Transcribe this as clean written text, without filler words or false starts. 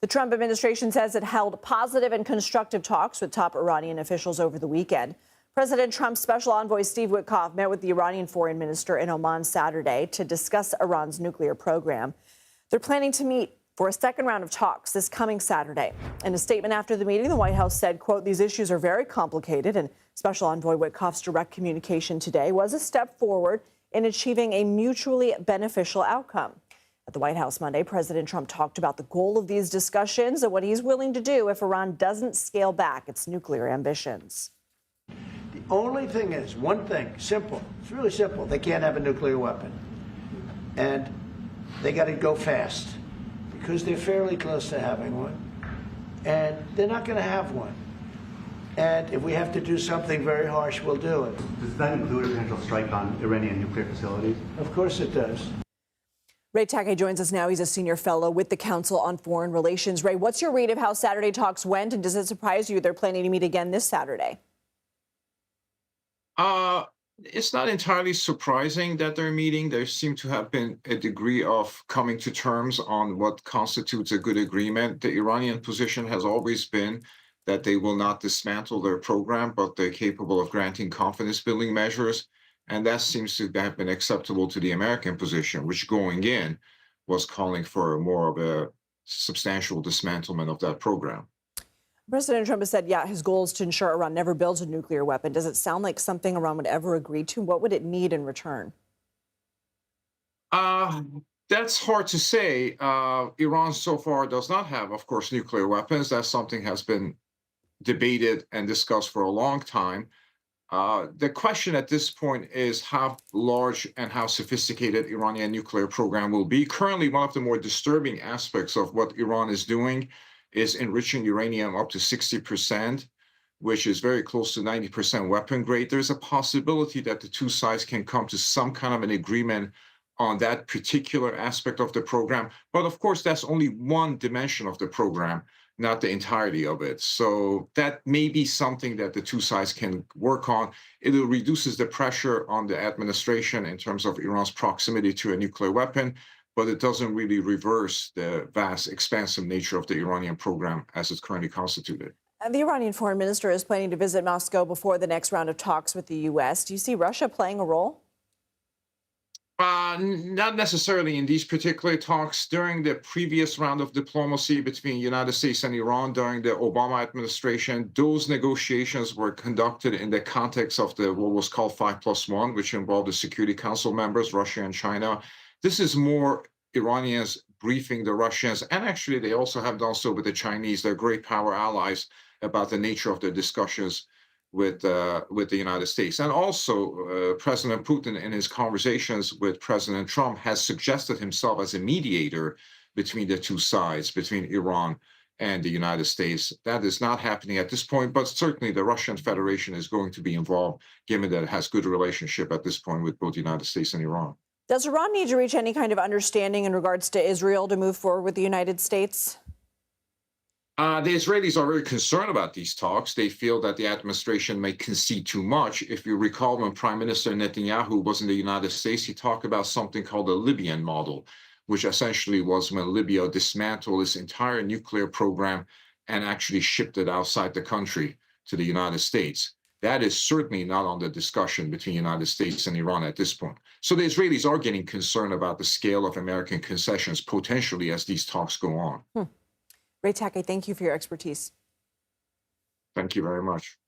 The Trump administration says it held positive and constructive talks with top Iranian officials over the weekend. President Trump's special envoy Steve Witkoff met with the Iranian foreign minister in Oman Saturday to discuss Iran's nuclear program. They're planning to meet for a second round of talks this coming Saturday. In a statement after the meeting, the White House said, quote, "These issues are very complicated, and Special Envoy Witkoff's direct communication today was a step forward in achieving a mutually beneficial outcome." At the White House Monday, President Trump talked about the goal of these discussions and what he's willing to do if Iran doesn't scale back its nuclear ambitions. The only thing is, one thing, simple. It's really simple. They can't have a nuclear weapon. And they got to go fast because they're fairly close to having one. And they're not going to have one. And if we have to do something very harsh, we'll do it. Does that include a potential strike on Iranian nuclear facilities? Of course it does. Ray Takeyh joins us now. He's a senior fellow with the Council on Foreign Relations. Ray, what's your read of how Saturday talks went, and does it surprise you they're planning to meet again this Saturday? It's not entirely surprising that they're meeting. There seemed to have been a degree of coming to terms on what constitutes a good agreement. The Iranian position has always been that they will not dismantle their program, but they're capable of granting confidence-building measures. And that seems to have been acceptable to the American position, which going in was calling for more of a substantial dismantlement of that program. President Trump has said, yeah, his goal is to ensure Iran never builds a nuclear weapon. Does it sound like something Iran would ever agree to? What would it need in return? That's hard to say. Iran so far does not have, of course, nuclear weapons. That's something has been debated and discussed for a long time. The question at this point is how large and how sophisticated Iranian nuclear program will be. Currently, one of the more disturbing aspects of what Iran is doing is enriching uranium up to 60%, which is very close to 90% weapon grade. There's a possibility that the two sides can come to some kind of an agreement on that particular aspect of the program. But of course, that's only one dimension of the program, not the entirety of it. So that may be something that the two sides can work on. It reduces the pressure on the administration in terms of Iran's proximity to a nuclear weapon, but it doesn't really reverse the vast, expansive nature of the Iranian program as it's currently constituted. And the Iranian foreign minister is planning to visit Moscow before the next round of talks with the U.S. Do you see Russia playing a role? Not necessarily in these particular talks. During the previous round of diplomacy between the United States and Iran during the Obama administration, those negotiations were conducted in the context of what was called 5+1, which involved the Security Council members, Russia and China. This is more Iranians briefing the Russians, and actually they also have done so with the Chinese, their great power allies, about the nature of their discussions with the United States. And also, President Putin, in his conversations with President Trump, has suggested himself as a mediator between the two sides, between Iran and the United States. That is not happening at this point, but certainly the Russian Federation is going to be involved, given that it has good relationship at this point with both the United States and Iran. Does Iran need to reach any kind of understanding in regards to Israel to move forward with the United States? The Israelis are very concerned about these talks. They feel that the administration may concede too much. If you recall, when Prime Minister Netanyahu was in the United States, he talked about something called the Libyan model, which essentially was when Libya dismantled its entire nuclear program and actually shipped it outside the country to the United States. That is certainly not on the discussion between the United States and Iran at this point. So the Israelis are getting concerned about the scale of American concessions potentially as these talks go on. Ray Takeyh, thank you for your expertise. Thank you very much.